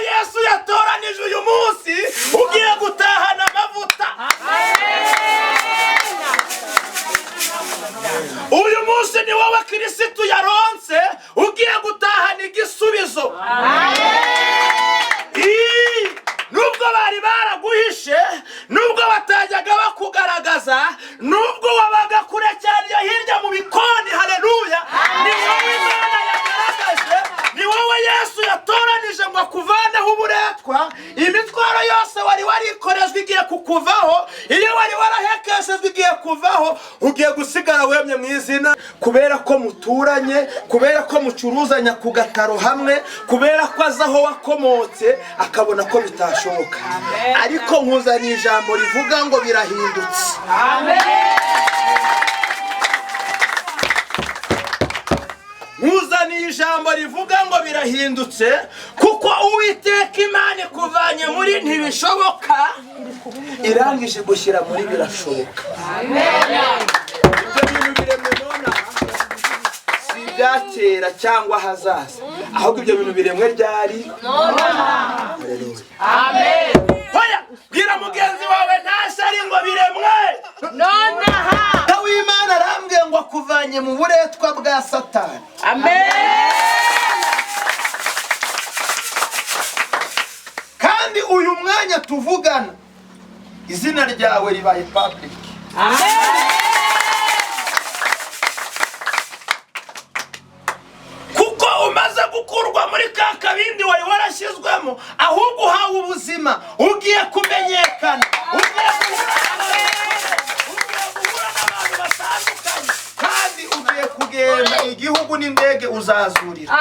Yesu yatoranije uyu munsi ugiye gutahana amavuta. Uyu munsi ni wowe Kristo yaronse ugiye gutahana igisubizo. Nubwo bari baraguhishe, nubwo batajyaga bakugaragaza, nubwo wabaga kure cyane hirya mu bikoni, haleluya, ni wowe Imana yagaragaje, ni wowe Yesu yatoranije ngo akuvaneho uburetwa. Imitwaro yose wari warikorejwe igiye kukuvaho, iyo wari warahekeshejwe igiye kuvaho, ugiye gusigara wemye mu izina, kubera ko muturanye, kubera ko mucuruzanya ku gataro hamwe, kubera ko azi aho wakomotse akabona ko bitashoboka. Ariko nkuzaniye ijambo rivuga ngo birahindutse. Nkuzaniye ijambo rivuga ngo birahindutse, kuko Uwiteka Imana ikuvanye muri ntibishoboka irangije gushyira muri birashoboka. Ibyo bintu biremwe nona si ibya kera cyangwa hazaza, ahubwo ibyo bintu biremwe ryari nona. Amen. Hoya bwira mugenzi wawe ntashye ari ngo biremwe nonaha. Imana arambwiye ngo akuvanye mu buretwa bwa Satani. Amen. Kandi uyu mwanya tuvugana izina ryawe ribaye public. Amen. Kuko umaze gukurwa muri ka kabindi wari warashyizwemo, ahubwo uhawe ubuzima, ugiye kumenyekana, ugiye guhura n'abantu batandukanye, kandi ugiye kugenda igihugu n'indege uzazurira.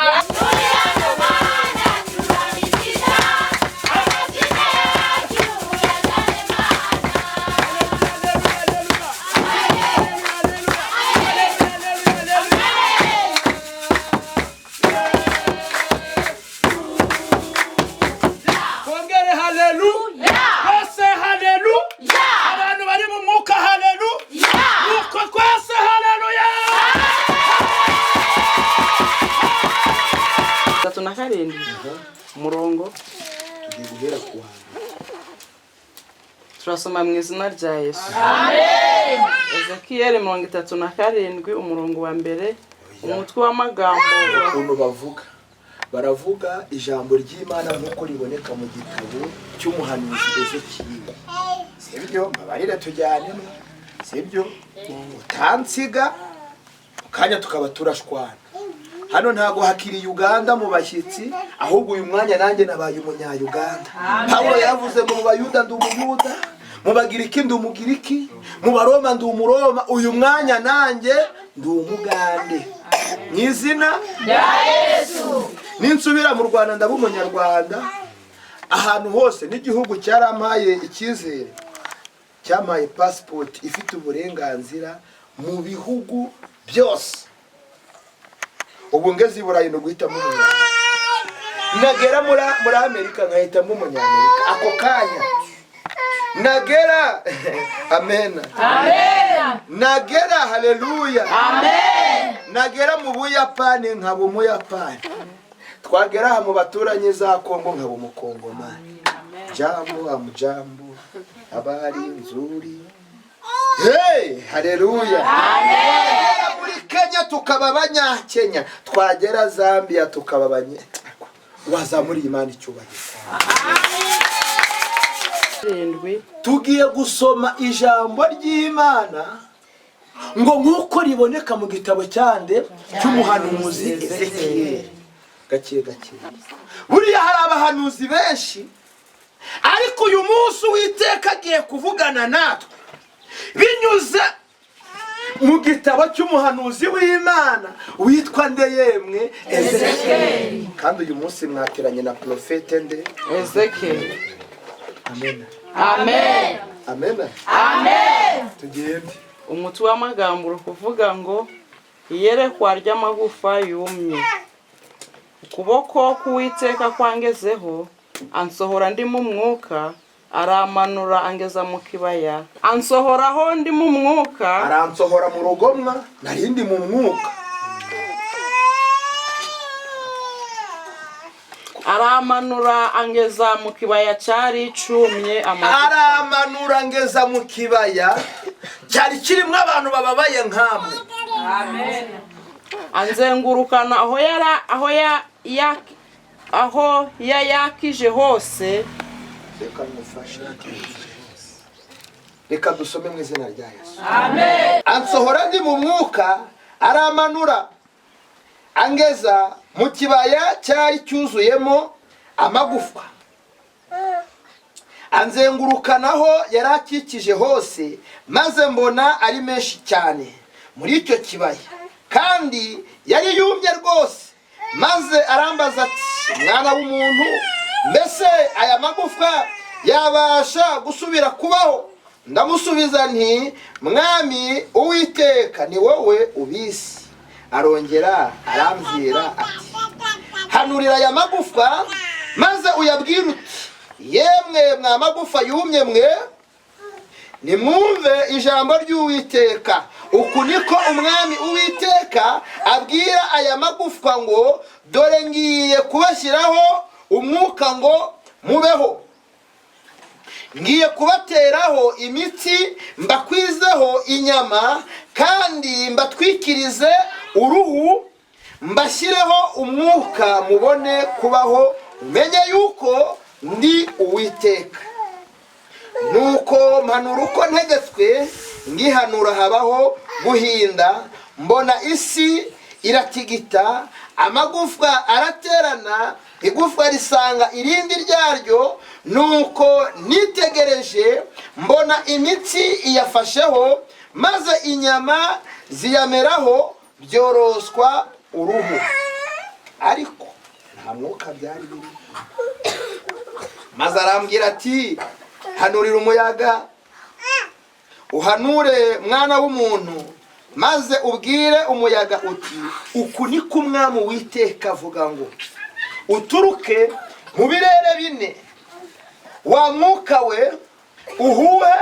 Umurongo tugiye kuwa turasoma mu izina rya Yesu. Amen. Ezekiel 37 umurongo wa mbere, umutwe w'amagambo ukuntu baravuga ijambo ry'Imana nk'uko riboneka mu gitabo cy'umuhanuzi Ezekiel. Sibyo babarira tujyane, sibyo utansiga kanya tukaba turashwana. Hano ntago hakiri Uganda mu bashyitsi, ahubwo uyu mwanya nanjye nabaye umunya-Uganda. Pawulo yavuze ngo mu Bayuda ndi umuyuda, mu Bagiriki ndi umugiriki, mu Baroma ndi umuroma. Uyu mwanya nanjye ndi umugande mu izina rya Yesu. Ninsubira mu Rwanda ndaba umunyarwanda. Ahantu hose n'igihugu cyarampaye icyizere, cyamaye passport ifite uburenganzira mu bihugu byose. Ubu ngeze i Burayi no guhitamo umunyarwanda, nagera muri Amerika nkahitamo umunyamerika ako kanya. Nagera amen, amen, nagera haleluya, amen, nagera mu Buyapani nkaba umuyapani, twagera mu baturanyi za Kongo nkaba umukongomani. Jambo amujambo abari nzuri. Hey, haleluya, amen. Muri Kenya tukaba abanyakenya, twagera Zambia tukaba abanye. Wazamuri Imana icyubahiro. Tugiye gusoma ijambo ry'Imana ngo nk'uko riboneka mu gitabo cyande cy'umuhanuzi Ezekiel. Gake buriya hari abahanuzi benshi, ariko uyu munsi Uwiteka agiye kuvugana natwe binyuze mu gitabo cy'umuhanuzi w'Imana witwa Ndeyemwe Ezekiel. Kandi uyu munsi mwateranye na profete nde Ezekiel. Amen. Amen. Amen. Amen. Tugende. Umutwe w'amagambo ukuvuga ngo iyerekwa ry'amagufa yumye. Ukuboko k'Uwiteka kwangezeho, ansohora ndi mu mwuka, aramanura angeza mu kibaya. Ansohoraho ndi mu mwuka, aransohora mu rugomwa, nari ndi mu mwuka. aramanura angeza mu kibaya cyari cumye amagufa. Aramanura angeza mu kibaya cyari kirimo abantu bababaye nkamwe. Amen. Anzengurukana aho yakije hose. Reka ngufashe. Reka dusome mu izina rya Yesu. Amen. Ansohora ndi mu mwuka, aramanura angeza mu kibaya cyari cyuzuyemo amagufwa. Anzengurukanaho yarakikije hose, maze mbona ari menshi cyane muri icyo kibaya, kandi yari yumye rwose. Maze arambaza ati, mwana w'umuntu, mbese aya magufwa yabasha gusubira kubaho? Ndamusubiza nti, mwami Uwiteka, ni wowe ubizi. Arongera arambwira ati, hanurira aya magufwa maze uyabwire uti, yemwe mwa magufwa yumye mwe, nimwumve ijambo ry'Uwiteka. Uku niko umwami Uwiteka abwira aya magufwa ngo, dore ngiye kubashyiraho umwuka ngo mubeho. Ngiye kubateraho imitsi, mbakwizeho inyama, kandi mbatwikirize uruhu, mbashyireho umwuka, mubone kubaho, umenye yuko ndi Uwiteka. Nuko mpanura uko ntegetswe, ngihanura habaho guhinda, mbona isi iratigita, amagufwa araterana, igufwa risanga irindi ryaryo. Nuko nitegereje mbona imitsi iyafasheho, maze inyama ziyameraho, byoroswa uruhu, ariko nta mwuka byari biri. Maze arambwira ati, hanurira umuyaga, uhanure mwana w'umuntu, maze ubwire umuyaga uti, uku niko umwami Uwiteka avuga ngo, uturuke mu birere bine, wa mwuka we uhuhe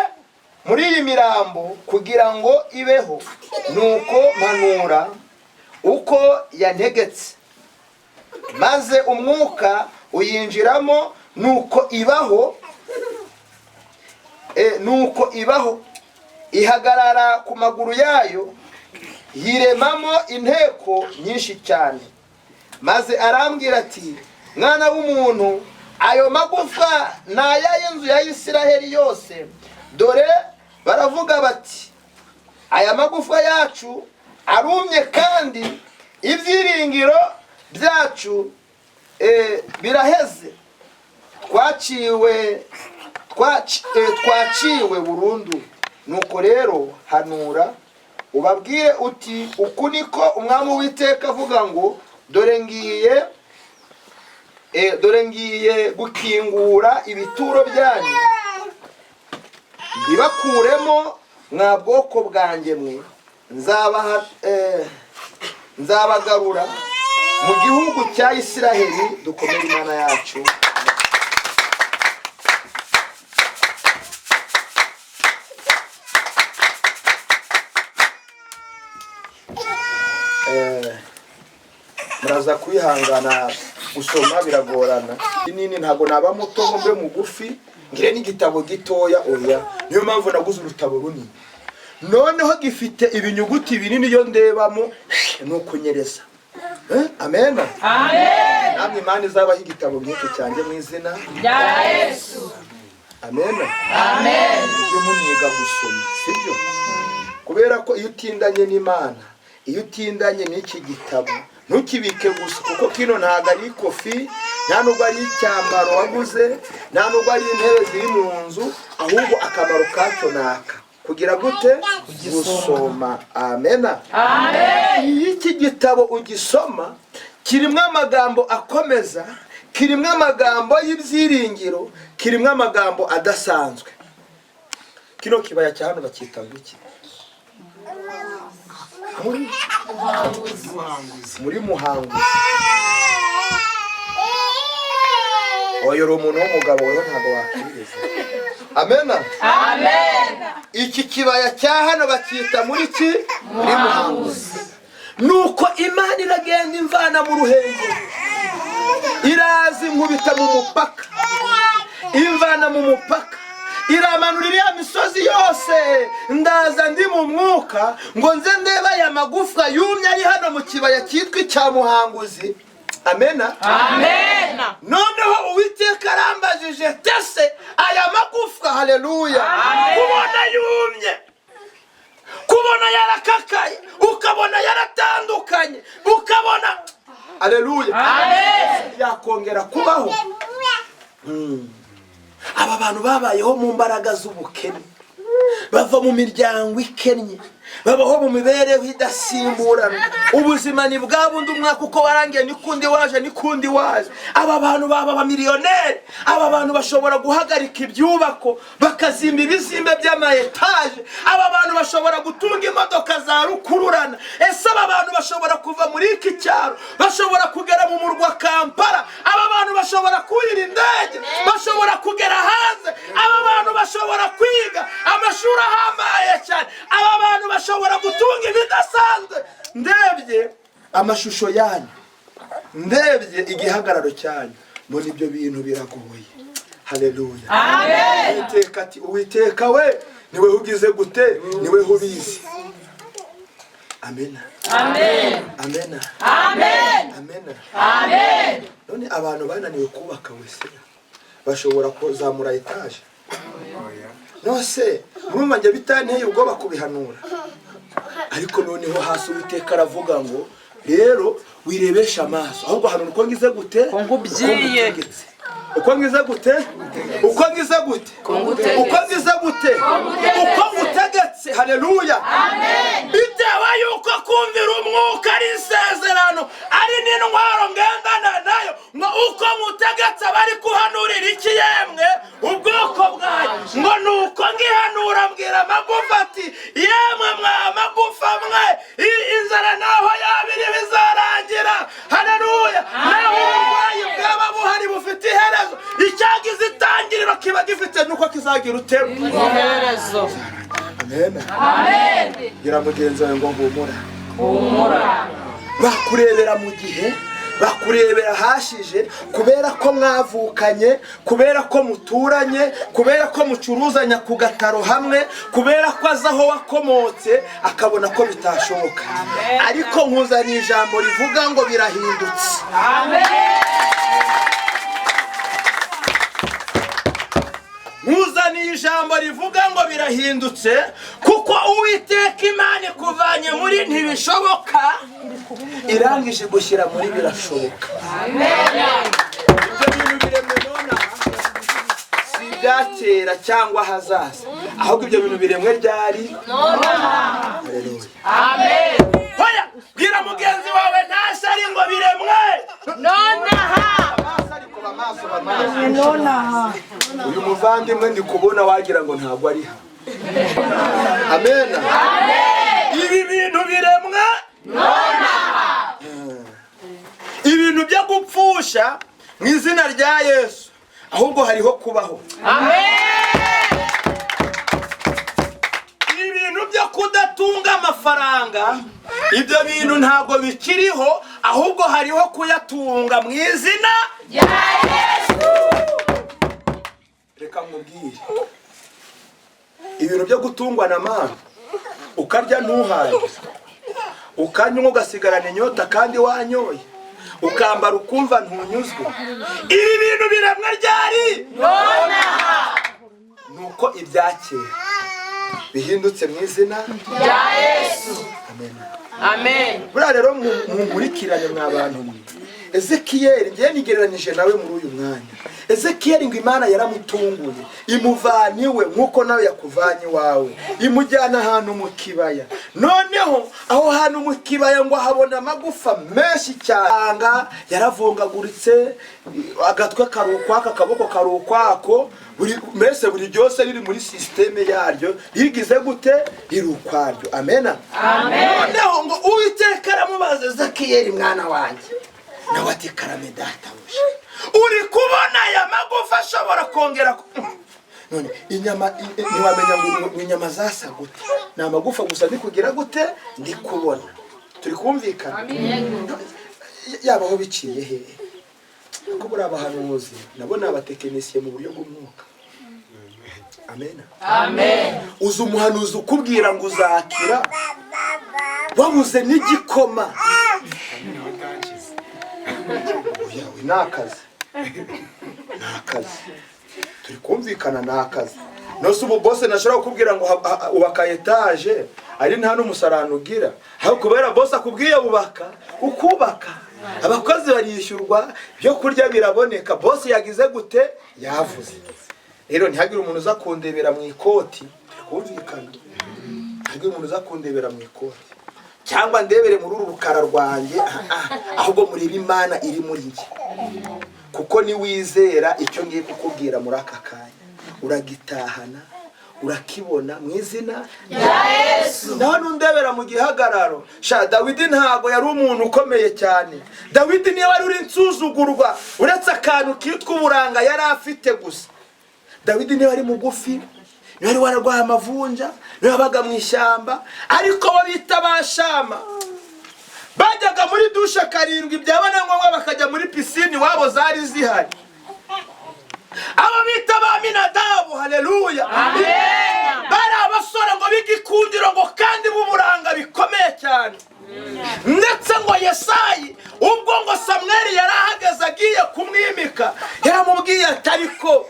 muri iyi mirambo kugira ngo ibeho. Nuko mpanura uko yantegetse, maze umwuka uyinjiramo, nuko ibaho, ihagarara ku maguru yayo, yiremamo inteko nyinshi cyane. Maze arambwira ati, mwana w'umuntu, ayo magufwa ni ay'inzu ya Isiraheli yose. Dore baravuga bati, aya magufwa yacu arumye, kandi ibyiringiro byacu biraheze, twaciwe burundu. Nuko rero hanura ubabwire uti, uku niko umwami Uwiteka avuga ngo, dore ngiye gukingura ibituro byanyu, bibakuremo mwa bwoko bwanjye mwe, nzabagarura mu gihugu cya Isiraheli. Dukomere Imana yacu. Muraza kwihangana, gusoma biragorana. Nini ntago naba muto ngo mbe mugufi, ngire n'igitabo gitoya. Oya, niyo mpamvu naguze urutabo runini, noneho gifite ibinyuguti binini, yo ndebamo nukunyereza. Amen. Amen. Namwe Imana izabaho igitabo nk'icyo cyanjye mu izina rya Yesu. Amen. Amen. Ibyo muniga gusoma, sibyo? Kubera ko iyo utindanye n'Imana, iyo utindanye n'iki gitabo, ntukibike gusa, kuko kino ntago ari ikofi, nta nubwo ari icyambaro waguze, nta nubwo ari intebe ziri mu nzu, ahubwo akamaro kacyo naka kugira gute? Gusoma. Amen. Amen. Iyo iki gitabo ugisoma, kirimo amagambo akomeza, kirimo amagambo y'ibyiringiro, kirimo amagambo adasanzwe. Kino kibaya cya hano bacyita iki? Muri Muhanguzi. Oyo umuntu w'umugabo weho ntabwo wakiriza. Amen. Amen. Iki kibaya cya hano bacyita muri ki? Muri Muhanguzi. Nuko Imana iragenda imvana mu ruhengeri, irazi nkubita mu mupaka, imvana mu mupaka, iramanura iriya misozi yose. Ndaza ndi mu mwuka ngo nze ndeba aya magufwa yumye ari hano mu kibaya cyitwa icya Muhanguzi. Amena, amena. Noneho Uwiteka arambajije, tese aya magufwa, haleluya, kubona yumye, kubona yarakakaye, ukabona yaratandukanye, ukabona, haleluya, yakongera kubaho? Aba bantu babayeho mu mbaraga z'ubukene, bava mu miryango ikennye, babaho mu mibereho idasimburana. Ubuzima ni bwa bundi umwaka uko warangiye nikundi waje nikundi waje. Aba bantu baba abamiliyoneri. Aba bantu bashobora guhagarika ibyubako bakazimba ibizimbe by'ama etaje. Aba bantu bashobora gutunga imodoka za rukururana. Ese aba bantu bashobora kuva muri iki cyaro, bashobora kugera mu murwa Kampala. Aba bantu bashobora kurira indege, bashobora kugera hanze. Aba bantu bashobora kwiga amashuri ahambaye cyane. Aba bantu bashobora gutunga ibidasanzwe. Ndebye amashusho yanyu, ndebye igihagararo cyanyu, mbona ibyo bintu biragoye. Haleluya, amen. Uwiteka ati, Uwiteka we niwe ugize gute, niwe ubizi. Amena, amen, amena, amen, amena, amen. None abantu bananiwe kubaka wese bashobora kuzamura etaje? Nose murumva nje bitanteye ubwoba kubihanura. Ariko noneho hasi Uwiteka aravuga ngo rero wirebesha amaso, ahubwo hano uko ngize gute, ngubyiye. Uko ngize gute, uko ngize gute, uko ngize gute, uko ngutegetse. Haleluya, amen. Bitewe yuko kumvira umwuka ari isezerano, ari n'intwaro ngendana nayo, ngo uko ngutegetse bari kuhanurira iki yemwe ubwoko bwayo, ngo nuko ngihanura mbwira amagufa ati, yemwe mwa magufa mwe, inzara naho yabiri bizarangira. Haleluya, naho uburwayi bwaba buhari bufite iherezo, icyagize itangiriro kiba gifite nuko kizagira iherezo. Amen, amen. Gira mugenzi wawe ngo humura, humura. Bakurebera mu gihe, bakurebera hashije, kubera ko mwavukanye, kubera ko muturanye, kubera ko mucuruzanya ku gataro hamwe, kubera ko azaho wakomotse akabona ko bitashoboka. Ariko nkuzaniye ijambo rivuga ngo birahindutse. Amen. Nkuzaniye ijambo rivuga ngo birahindutse, kuko Uwiteka Imana ikuvanye muri ntibishoboka irangije gushyira muri birashoboka. Amen. Ibyo bintu biremwe nonaha si ibyakera cyangwa hazaza, ahubwo ibyo bintu biremwe ryari nonaha. Amen. Hoya bwira mugenzi wawe ntashari ngo biremwe nonaha. Nonaha. Uyu muvandimwe ndi kubona wagira ngo ntabwo ari ha. Amen, amen. Ibi bintu biremwe nonaha. Ibintu byo gupfusha mu izina rya Yesu, ahubwo hariho kubaho. Amen. Ibintu byo kudatunga amafaranga, ibyo bintu ntabwo bikiriho, ahubwo hariho kuyatunga mu izina rya Yesu. Reka mubwire, ibintu byo gutungwa na mana, ukarya ntuhaye, ukanywa ugasigarana inyota kandi wanyoye, ukambara ukumva ntunyuzwe. Ibi bintu biremwe ryari nonaha. Nuko ibyakera bihindutse mu izina rya Yesu. Amen, amen. Buriya rero munkurikirane mwa bantu mwe. Ezekiyeli ngiye nigereranije nawe muri uyu mwanya. Ezekiyeli ngo Imana yaramutunguye, imuvanye iwe nkuko nawe yakuvanye iwawe, imujyana ahantu mu kibaya. Noneho aho hantu mu kibaya ngo habona amagufa menshi cyane, yaravungaguritse, agatwe karukwaka, akaboko karukwako, buri byose riri muri systeme yaryo, rigize gute, rirukwaryo. Amena, amen. Noneho ngo Uwiteka aramubaza, Ezekiyeli mwana wanjye, nawe ati karame databuja, uri kubona aya magufa ashobora kongera none inyama ntiwamenya ngo inyama zasa gute, ni amagufa gusa ndi kugira gute, ndi kubona. Turi kumvikana? Yabaho biciye hehe? ko buri abahanuzi nabo ni abatekinisiye mu buryo bw'umwuka. Amen. Amen. Uzi umuhanuzi ukubwira ngo uzakira wabuze n'igikoma. Yawe nakazi. Nakazi. Turi kumvikana nakazi. Nose ubu boss nashobora kukubwira ngo ubaka etage ari nta n'umusarano ugira. Aho kubera boss akubwiye ubaka ukubaka. Abakozi barishyurwa byo kurya biraboneka. Boss yagize gute yavuze. Rero ntihagire umuntu uza kundebera mu ikoti. Kumvikana. Ntihagire umuntu uza kundebera mu ikoti. Cyangwa ndebere muri uru rukara rwanjye ahubwo muri Imana iri muri njye. Kuko ni wizera icyo ngiye kukubwira muri aka kanya. Uragitahana, urakibona mu izina rya Yesu. Naho nundebera mu gihagararo. Sha Dawidi ntago yari umuntu ukomeye cyane. Dawidi niyo wari uri insuzugurwa uretse akantu kitwa uburanga yari afite gusa. Dawidi niyo wari mugufi, niyo wari wararwaye amavunja, niyo wabaga mu ishyamba, ariko bo bita bashama bajyaga muri dushe karindwi byabana ngombwa bakajya muri pisine wabo zari zihari. Abo bita ba Aminadabu, haleluya. Amen. Bari abasore ngo bigikundiro ngo kandi b'uburanga bikomeye cyane. Ndetse ngo Yesayi ubwo ngo Samweli yarahagaze agiye kumwimika yaramubwiye atariko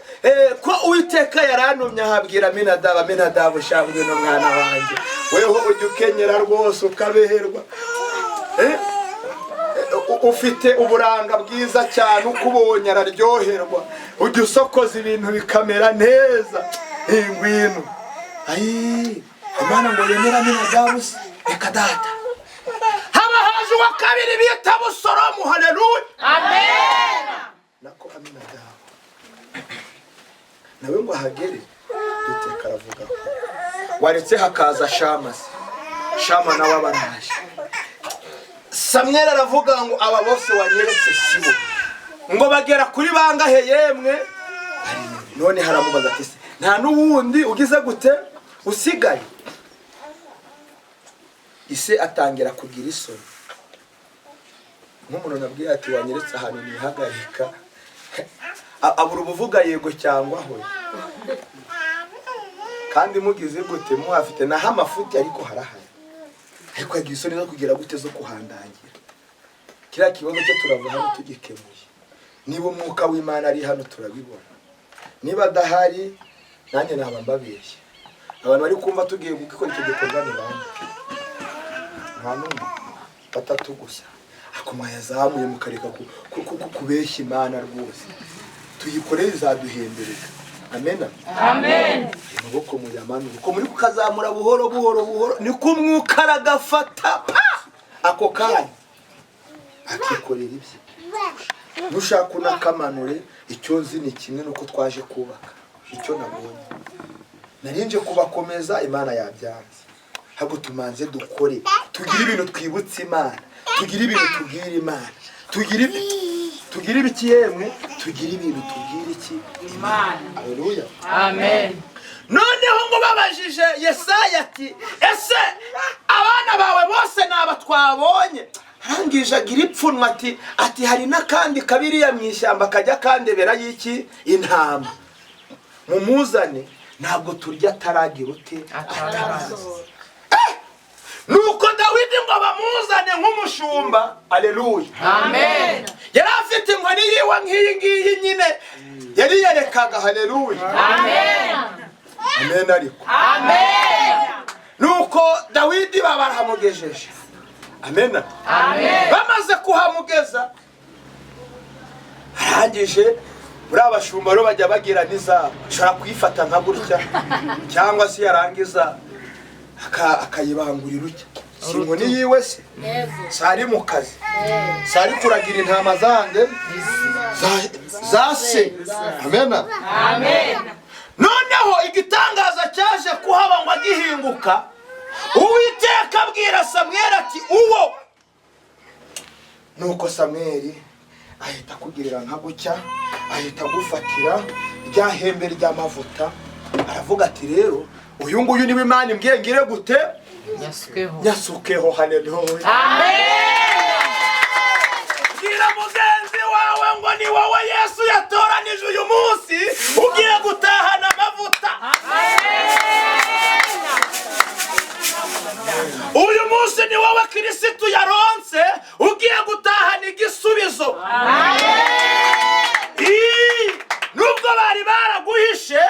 ko Uwiteka yarantumye ahabwira Aminadabu shangwe no mwana wanjye weho ujye ukenyera rwose ukabeherwa. Ufite uburanga bwiza cyane ukubonye araryoherwa ujye usokoza ibintu bikamera neza. Ngwino Imana ngo yemera Aminadabu reka data. Haba haje wa kabiri bita Abusalomu, haleluya. Amen. Nako Aminadabu nawe ngo ahagere Uwiteka aravuga waretse hakaza Shama nawe abaraje. Samweli aravuga ngo aba bose wanyeretse sibo ngo bagera kuri bangahe yemwe. None haramubaza ati nta n'uwundi ugize gute usigaye. Ise atangira kugira isoni nk'umuntu nabwiye ati wanyeretse ahantu nihagarika abura ubuvuga yego cyangwa ho kandi mugize gute muhafite naho amafuti ariko harahari ariko agira isoni zo kugira gute zo kuhandangira. Kiriya kibazo cyo turava hano tugikemuye. Niba umwuka w'Imana ari hano turabibona, niba adahari nanjye naba mbabeshye. Abantu bari kumva tugiye gukora icyo gikorwa ni bande? Nta n'umwe, batatu gusa. Akoma yazamuye mukareka kubeshya Imana rwose. Tuyikorere izaduhembereka. Amen. Amen. Maboko muyamanu uko muri kukazamura buhoro buhoro buhoro niko umwuka aragafata ako kanya akikorera ibye. Nushaka unakamanure icyo nzi ni kimwe nuko twaje kubaka. Icyo nabonye narinje kubakomeza Imana yabyanze. Hago tumanze dukore tugira ibintu twibutse Imana, tugira ibintu tubwira Imana, tugira ibiki yemwe, tugira ibintu tubwira iki Imana. Haleluya. Amen. Noneho ngo babajije Yesayi ati ese abana bawe bose naba twabonye? Arangije agira ipfunwa ati hari n'akandi kabiriya mu ishyamba kajya kandebera y'iki intama. Mumuzane ntabwo turya taragira ute atarazi. Nuko Dawidi ngo bamuzane nk'umushumba. Haleluya. Amen. Yari afite inkoni yiwe nk'iyi ngiyi nyine yari yerekaga. Haleluya. Amen. Amen ariko. Amen. Nuko Dawidi babaramugejeje. Amen. Amen. Bamaze kuhamugeza arangije muri abashumba ro bajya bagira nizabo ushaka kwifata nka gutya cyangwa se yarangiza akayibangurira ucya. Sinkoni yiwe se sari mu kazi sari kuragira intama zanjye zase. Amen. Amen. Noneho igitangaza cyaje kuhaba ngo agihinguka Uwiteka abwira Samweli ati uwo. Nuko Samweli ahita kugirira nka gutya ahita gufatira rya hembe ry'amavuta aravuga ati rero uyu nguyu niwe Imana imbwiye ngire gute nyasukeho. Haleluya. Amen. Gira mugenzi wawe ngo ni wowe Yesu yatoranije uyu munsi ugiye gutahana amavuta. Uyu munsi ni wowe Kristo yaronse ugiye gutahana igisubizo. Nubwo bari baraguhishe,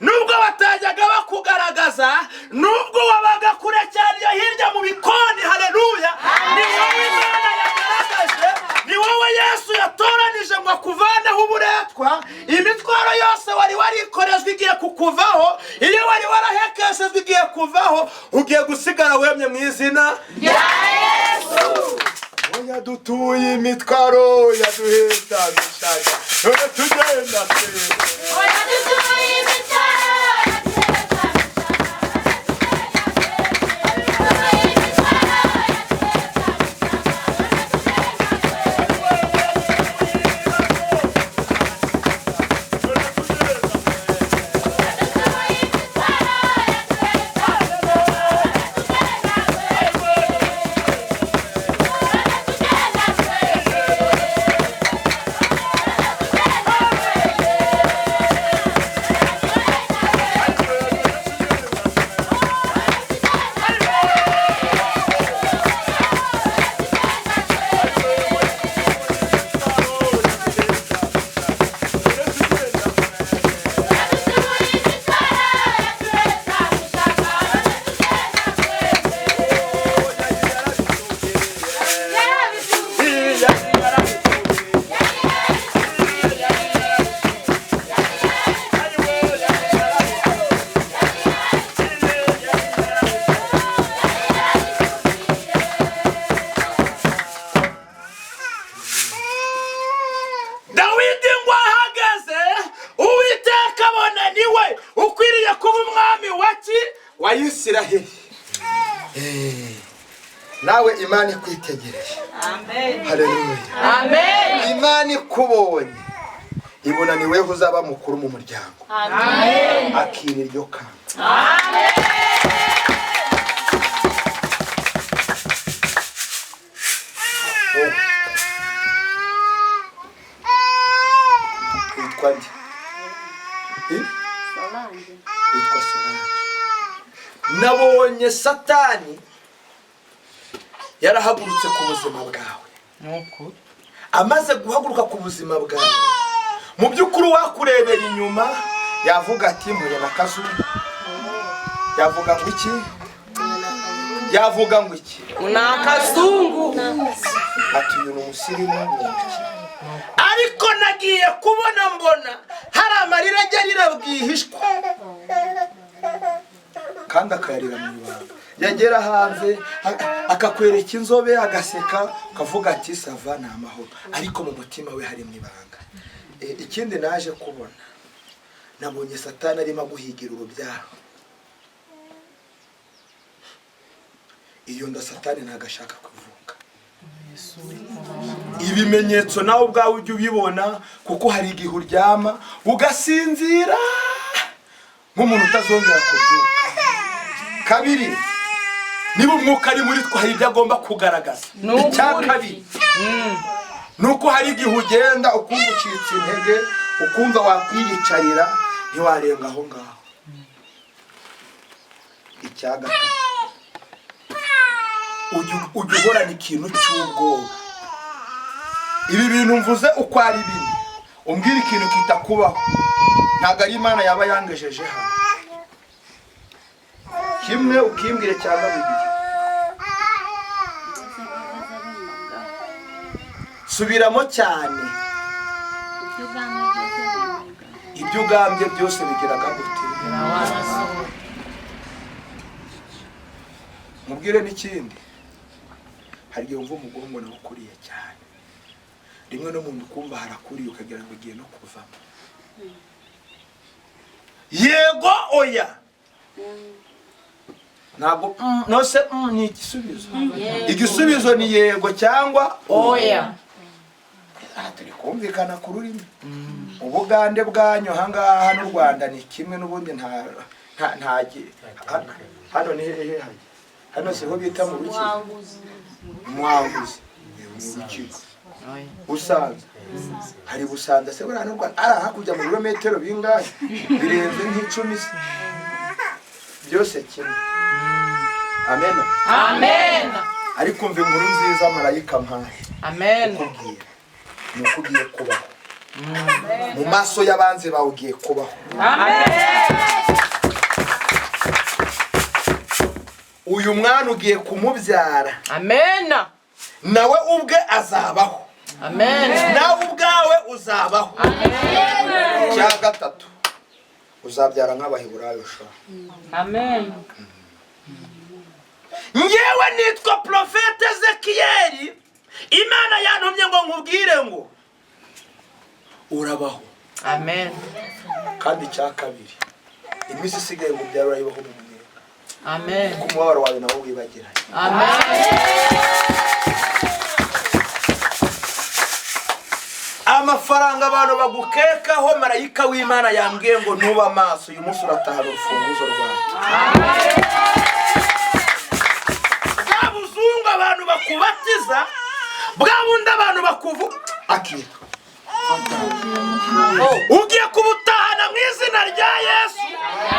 nubwo batajyaga bakugaragaza, nubwo wabaga kure cyane hirya mu bikoni, haleluya, ni wowe Imana yagaragaje, ni wowe Yesu yatoranije ngo akuvaneho uburetwa. Imitwaro yose wari warikorezwe igiye kukuvaho, iyo wari warahekeshejwe igiye kuvaho, ugiye gusigara wemye mu izina rya Yesu. Yadutuye imitwaro yaduheta bishaka, none tugenda Isiraheli. Nawe Imana ikwitegereje. Amen. Haleluya. Amen. Imana ikubonye ibona ni wewe uzaba mukuru mu muryango. Amen. Akira iryo kamba. Amen. Witwa nde? Solange. Witwa Solange. Nabonye Satani yarahagurutse ku buzima bwawe. Nuko amaze guhaguruka ku buzima bwawe, mu by'ukuri wakurebera inyuma yavuga ati mpuye na Kazungu. Yavuga ngo iki? Yavuga ngo iki? Na Kazungu. Ati uyu umusirimu. Ariko nagiye kubona mbona hari amarira agerira bwihishwa kandi akayarira mu ibanga. Yagera hanze akakwereka inzobe agaseka akavuga ati sava ni amahoro, ariko mu mutima we hari mu ibanga. Ikindi naje kubona, nabonye Satani arimo guhigira urubyaro. Iyo nda Satani ntagashaka kuvuka. Ibimenyetso nawe ubwawe ujye ubibona, kuko hari igihe uryama ugasinzira nk'umuntu utazongera kubyuka. Kabiri, niba umwuka ari muri twe hari ibyo agomba kugaragaza. Icya kabiri nuko hari igihe ugenda ukumva ucitse intege, ukumva wakwiyicarira ntiwarenga aho ngaho. Icya gatatu, ujya uhorana ikintu cy'ubwoba. Ibi bintu mvuze uko ari bine, umbwira ikintu kitakubaho, ntabwo ari Imana yaba yangejeje hano. Kimwe ukimbwire cyangwa bibiri. Subiramo cyane. Ibyo ugambye byose bigiraga gute? Mubwire n'ikindi. Hari igihe wumva umugongo nawe ukuriye cyane. Rimwe no muntu kumva harakuriye ukagira ngo ugiye no kuvamo. Yego oya. Ntabwo nose ni igisubizo. Igisubizo ni yego cyangwa oya. Turi kumvikana ku rurimi. Ubugande bwanyu hangaha n'u Rwanda ni kimwe n'ubundi ntaje. Hano ni hehe haje? Hano siho bita mu ruki. Mwanguzi. Usanze. hari Busanza se buriya nubwo ari hakurya mu birometero bingahe birenze nk'icumi byose kimwe. Amen. Amen. Ariko mve inkuru nziza marayika mpaye. Amen. Nuko ugiye kubaho. Mu maso y'abanze bawe ugiye kubaho. Amen. Uyu mwana ugiye kumubyara. Amen. Nawe ubwe azabaho. Amen. Nawe ubwawe uzabaho. Amen. Cya gatatu uzabyara nk'Abaheburayo sha. Amen. Ngewe nitwa Profete Ezekiyeli, Imana yantumye ngo nkubwire ngo urabaho. Amen. Kandi cya kabiri iminsi isigaye ngo byaro urayibaho mu mwaka. Amen. Ku mubabaro wawe nawo wibagiranye. Amen. Amafaranga abantu bagukekaho marayika w'Imana yambwiye ngo ntuba amaso uyu munsi uratahana urufunguzo rwawe. Amen. Bwabuzungu abantu bakubatiza, bwabundi abantu bakuvu akitwa. Ugiye kubutahana mu izina rya Yesu,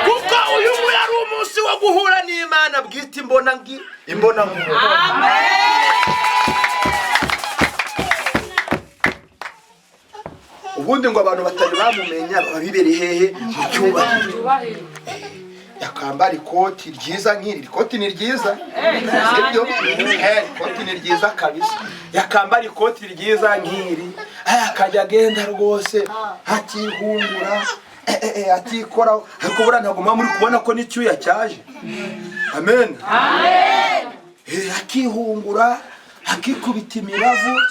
kuko uyu nguyu ari umunsi wo guhura n'Imana bwite imbona nkuru. Amen. Ubundi ngo abantu batari bamumenya babibere hehe mu cyubahiro. Yakambara ikoti ryiza nk'iri. Ikoti ni ryiza. Sibyo? Ikoti ni ryiza kabisa. Yakambara ikoti ryiza nk'iri. Akajya agenda rwose atihungura, atikora. Ariko buriya ntabwo muri kubona ko n'icyuya cyaje. Amen. Amen. Akihungura, akikubita imibavu.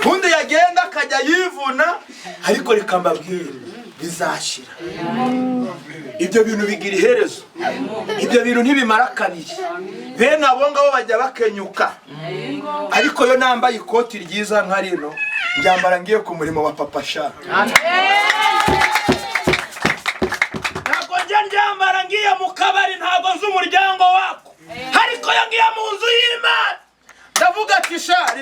Undi yagenda akajya yivuna, ariko reka mbabwire bizashira. Ibyo bintu bigira iherezo. Ibyo bintu ntibimara kabiri. Bene abo ngabo bajya bakenyuka. Ariko yo nambaye ikoti ryiza nka rino, njyambara ngiye ku murimo wa Papa Sha. Amen. Ntabwo njyambara ngiye mu kabari, ntabwo nzi umuryango wako. Ariko yo ngiye mu nzu y'Imana. Ndavuga ati Sha,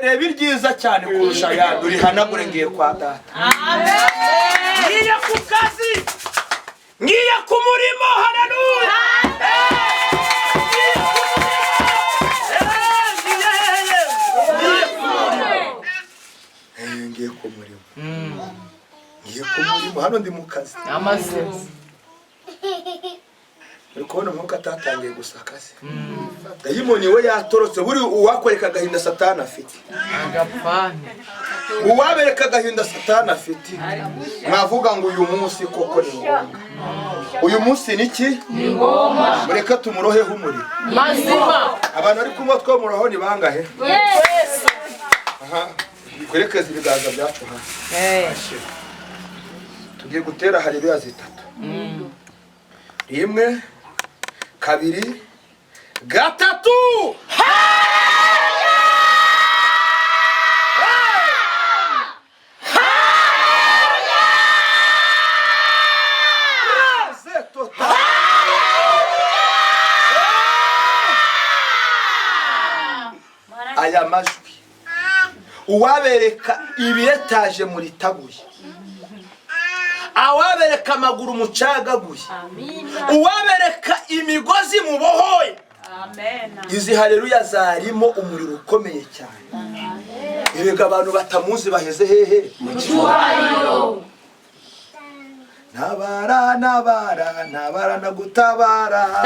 reba iryiza cyane kurusha yandi, urihanagure ngiye kwa data. Amen. Ngiye ku kazi, ngiye ku murimo. Haleluya. Ngiye ku murimo. Ngiye ku murimo, hano ndi mu kazi. Amaze. Uri kubona umwuka atatangiye gusaka se. Dayimoni we yatorotse, buri uwakwereka agahinda Satani afite. Agapfane. Uwabereka agahinda Satani afite. Mwavuga ngo uyu munsi koko ni ngombwa. Uyu munsi niki? Ni ngombwa. Mureka tumuroheho umuriro. Mazima. Abantu ari kumva two muroho ni bangahe? Yes. Aha. Kwerekeza ibiganza byacu hasi. Tugiye gutera haleluya zitatu. 1 2 3. Aya majwi uwabereka ibiretaje muri tabuye, awabereka amaguru mucagaguye, uwabereka imigozi mubohoye. Amen. Izi haleluya zarimo umuriro ukomeye cyane. Erega abantu batamuzi baheze hehe mu cyubahiro. Nabara nabara nabara nagutabara.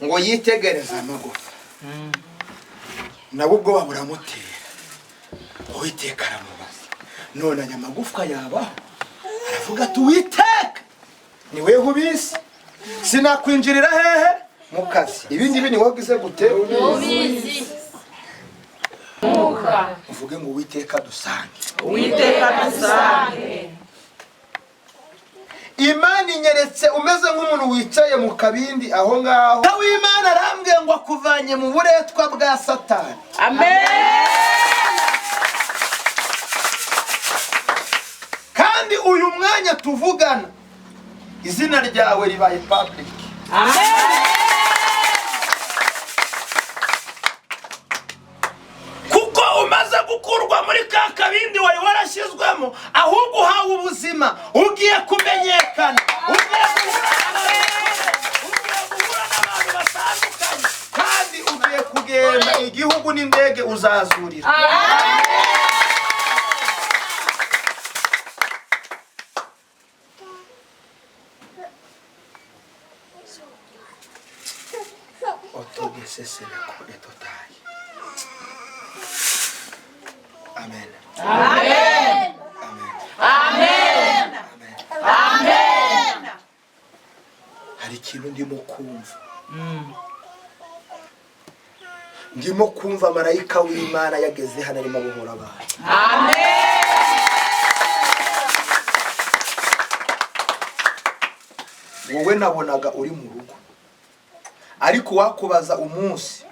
Ngo yitegereza amagufa. Nabo ubwo baburamutera. Uwiteka aramubaza. none aya magufwa yabaho. Aravuga ati Uwiteka ni wewe ubizi, sinakwinjirira hehe mu kazi. Ibi ngibi ni wowe ugize gute ubizi. Uvuge ngo Uwiteka dusange. Uwiteka dusange. Imana inyeretse umeze nk'umuntu wicaye mu kabindi aho ngaho. W'Imana arambwiye ngo akuvanye mu buretwa bwa Satani. Amen. Kandi uyu mwanya tuvugana izina ryawe ribaye public. Amen. Kuko umaze gukurwa muri ka kabindi wari warashyizwemo, ahubwo uhawe ubuzima, ugiye kumenyekana, ugiye guhura n'abantu batandukanye, kandi ugiye kugenda igihugu n'indege uzazurira. Amen. Amen. Amen. Amen. Hari ikintu ndimo kumva. Ndimo kumva marayika w'Imana yageze hano arimo abohora abantu. Amen. Wowe nabonaga uri mu rugo, ariko wakubaza umunsi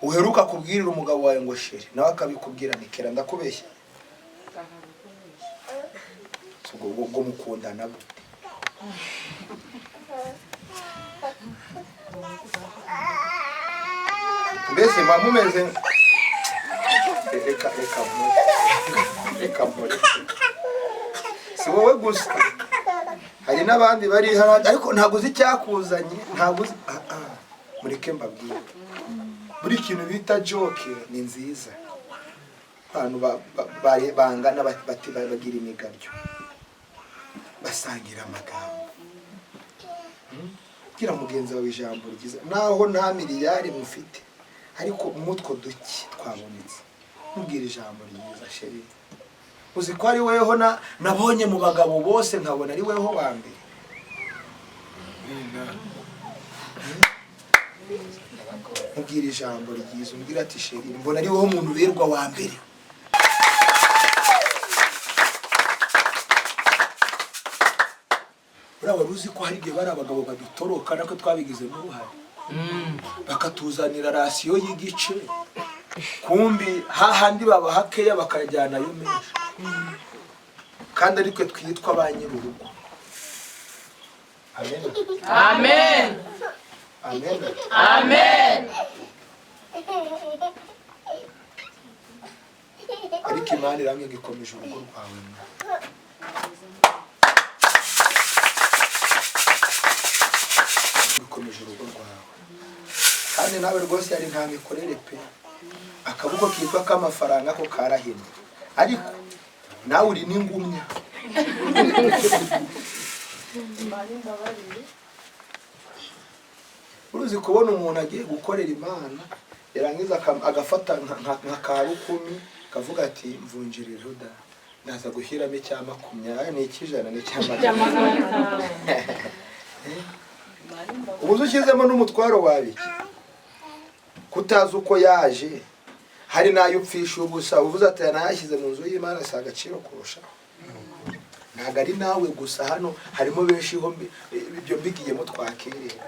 uheruka kubwirira umugabo wawe ngo sheri, nawe akabikubwira nikera ndakubeshya. Ubwo mukundana gute? Mbese mumeze reka si wowe gusa, hari n'abandi bari hano ariko ntabwo uzi icyakuzanye, ntabwo uzi. Mureke mbabwire, buri kintu bita joke ni nziza. Abantu bangana bagira imigaryo, basangira amagambo. Gira mugenzi wawe ijambo ryiza, naho nta miliyari mufite, ariko umutwe duke twabonetse, mubwira ijambo ryiza. Sheri, uzi ko ari weho nabonye mu bagabo bose nkabona ari weho wa mbere. Mubwira ijambo ryiza, umbwira ati sheri, mbona ari wowe umuntu uberwa wa mbere. Wari uzi ko hari igihe bari abagabo badutoroka nako twabigizemo uruhare, bakatuzanira rasiyo y'igice, kumbi hahandi baba hakeya bakajyanayo menshi, kandi ariko twitwa ba nyir'urugo. Amen. Amen. Amen. Amen. Ariko Imana iramye ikomeje urugo rwawe. Ikomeje urugo rwawe. Kandi nawe rwose yari nta mikorere pe. Akabuko kitwa k'amafaranga ko karahina. Ariko nawe uri n'ingumya. Uruzi kubona umuntu agiye gukorera Imana, yarangiza agafata nka karukumi, kavuga ati mvunjirira ruda, ndaza gushyiramo icya 20, ni ikijana n'icya 100. Ubuze ushyizemo n'umutwaro wabiki, kutazi uko yaje, hari nayo upfisha ubusa, uvuze ati yanayashyize mu nzu y'Imana si agaciro kurusha. Ntabwo ari nawe gusa, hano harimo benshi ibyo mbigiyemo twakerera.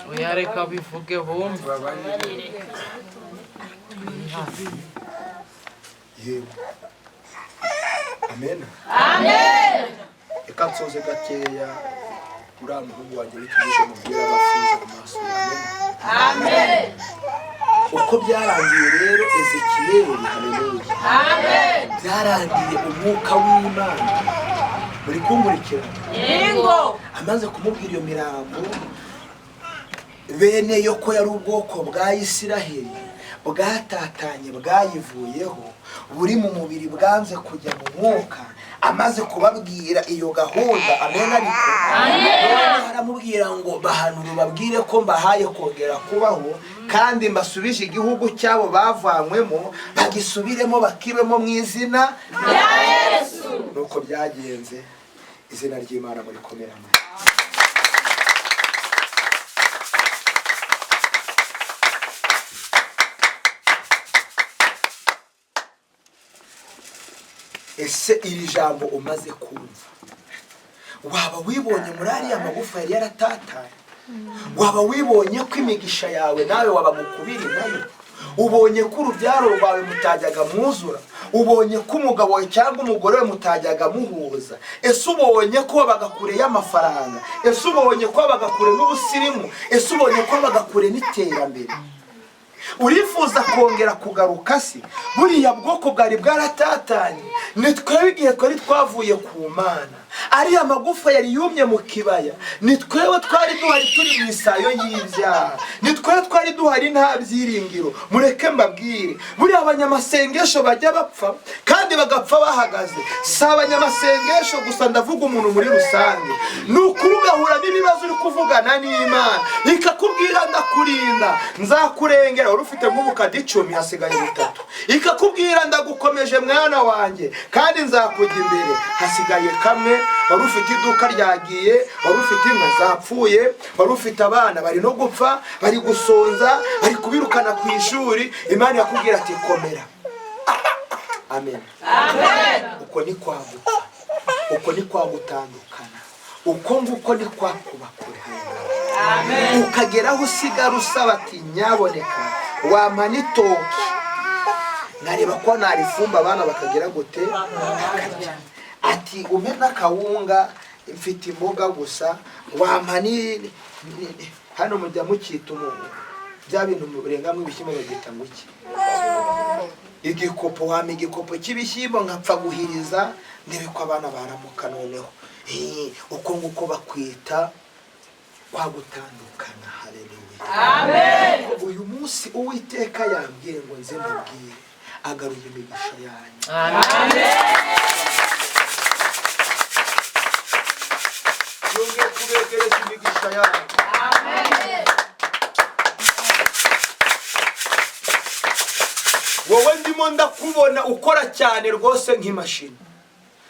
Oya reka bivuge bumva. Yego. Amen. Amen. Reka nsoze gakeya uriya muhungu wanjye wituje mubwira abafunze amaso. Amen. Uko byarangiye rero Ezekiyeli, haleluya. Amen. Byarangiye umwuka w'Imana muri kumurikirana. Yego. Amaze kumubwira iyo mirambo, bene yo ko yari ubwoko bwa Isiraheli bwatatanye bwayivuyeho, buri mu mubiri bwanze kujya mu mwuka, amaze kubabwira iyo gahunda amen ariko aramubwira ngo bahanura babwire ko mbahaye kongera kubaho kandi mbasubije igihugu cyabo bavanywemo bagisubiremo bakibemo mu izina rya Yesu. Nuko byagenze, izina ry'Imana murikomeramo. Ese iri jambo umaze kumva, waba wibonye muri ariya magufa yari yaratatanye? Waba wibonye ko imigisha yawe nawe waba mukubiri nayo? Ubonye ko urubyaro rwawe mutajyaga mwuzura? Ubonye ko umugabo wawe cyangwa umugore we mutajyaga muhuza? Ese ubonye ko wabaga kure y'amafaranga? Ese ubonye ko wabaga kure n'ubusirimu? Ese ubonye ko wabaga kure n'iterambere? Urifuza kongera kugaruka si? Buriya bwoko bwari bwaratatanye. Ni twebwe igihe twari twavuye ku Mana, ariya magufa yari yumye mu kibaya, ni twebwe twari duhari turi mu isayo y'ibyaha, ni twebwe twari duhari nta byiringiro. Mureke mbabwire, buriya abanyamasengesho bajya bapfa kandi bagapfa bahagaze. Si abanyamasengesho gusa, ndavuga umuntu muri rusange. Ni ukuri ugahura n'ibibazo uri kuvugana n'Imana ikakubwira ndakurinda, nzakurengera, wari ufite nk'ubukadi 10 hasigaye 3. Ikakubwira ndagukomeje mwana wanjye kandi nzakujya imbere, hasigaye kamwe. Wari ufite iduka ryagiye, wari ufite inka zapfuye, wari ufite abana bari no gupfa, bari gusonza, bari kubirukana ku ishuri. Imana yakubwira ati komera. Amen. Amen. Uko ni kwaguka, uko ni kwagutandukana, uko nguko ni kwakuba kure. Amen. Ukageraho usigara usaba ati nyaboneka wampa n'itoki nareba ko narifumba abana bakagera gute bakarya. Ati umpe n'akawunga mfite imboga gusa, wampa ni hano mujya mukita bya bintu murengamwe ibishyimbo bagita ngo iki, igikopo. Wampa igikopo cy'ibishyimbo nkapfa guhiriza ndebe ko abana baramuka. Noneho uko nguko bakwita kwagutandukana. Haleluya. Amen. Uyu munsi Uwiteka yambwiye ngo nze mbabwire agaruye imigisha yanyu. Amen. Yongeye kubegereza imigisha yanyu. Amen. Wowe ndimo ndakubona ukora cyane rwose nk'imashini.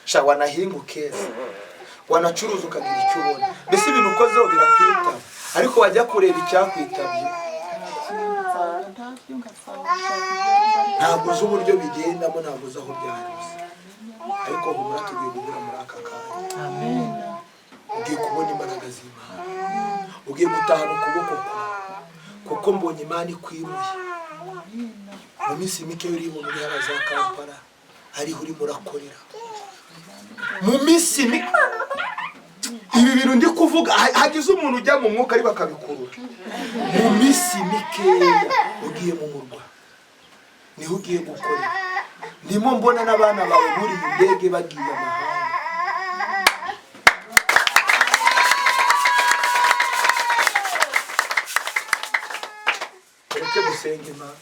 Sha wanahinga ukeza, wanacuruza ukagira icyo ubona. Mbese ibintu ukozeho birakwita, ariko wajya kureba icyakwitabye ntabwo uzi uburyo bigendamo, ntabwo uzi aho byanyuze. Ariko humura tugiye guhura muri aka kanya. Amen. Ugiye kubona imbaraga z'Imana, ugiye gutahana ukuboko kwawe, kuko mbonye Imana ikwimuye. Mu minsi mike uri mu ntara za Kampala ariho urimo urakorera. Mu minsi mike ibi bintu ndi kuvuga hagize umuntu ujya mu mwuka ari bakabikurura. Mu minsi mikeya ugiye mu murwa, niho ugiye gukorera. Ndimo mbona n'abana bawe muri indege bagiye amahanga. Reke gusenga Imana,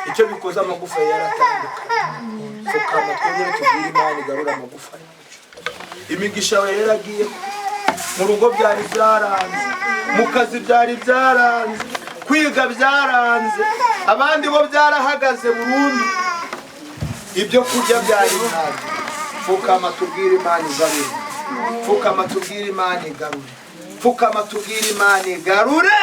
icyo bikoze amagufa yaratandukanye. Fukama twongere tubwire Imana igarura amagufa yacu. Imigisha yawe yaragiye, mu rugo byari byaranze, mu kazi byari byaranze, kwiga byaranze, abandi bo byarahagaze burundu, ibyo kurya byari byaranze. Fukama tubwire Imana igarure, fukama tubwire Imana igarure, fukama tubwire Imana igarure.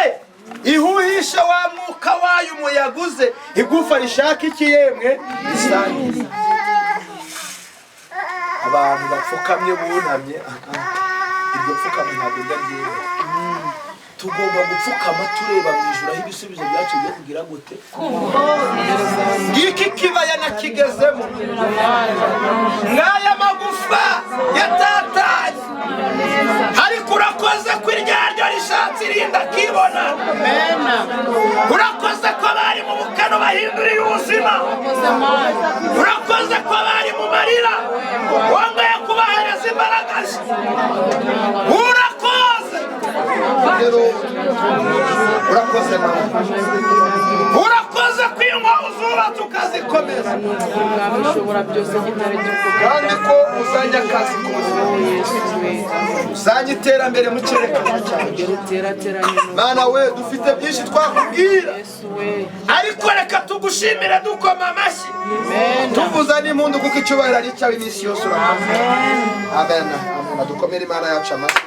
Ihuhisha wa mwuka wayo umuyaguze, igufa rishaka iki yemwe isangiza. Abantu bapfukamye bunamye, iryo pfukama ntabwo ndagiye. Tugomba gupfukama tureba mu ijuru aho ibisubizo byacu bigiye kugira gute. Ngiki kibaya nakigezemo, ngaya magufa yatatanye, ariko urakoze ko iryaryo rishatse irinda kibona. Urakoze ko bari mu bukano bahinduriye ubuzima, urakoze ko bari mu marira wongeye kubahereza imbaraga. Urakoze, urakoze, urakoze ko inkovu zubatse ukazikomeza umwami ushobora byose gitare kandi ko uzajya akazi ku buzima uzajya iterambere mu cyerekezo cyawe. Mana we dufite byinshi twakubwira, ariko reka tugushimire dukoma amashyi tuvuza n'impundu kuko icyubahiro ari icyawe iminsi yose. Amen. Amen. Dukomere Imana yacu amashyi.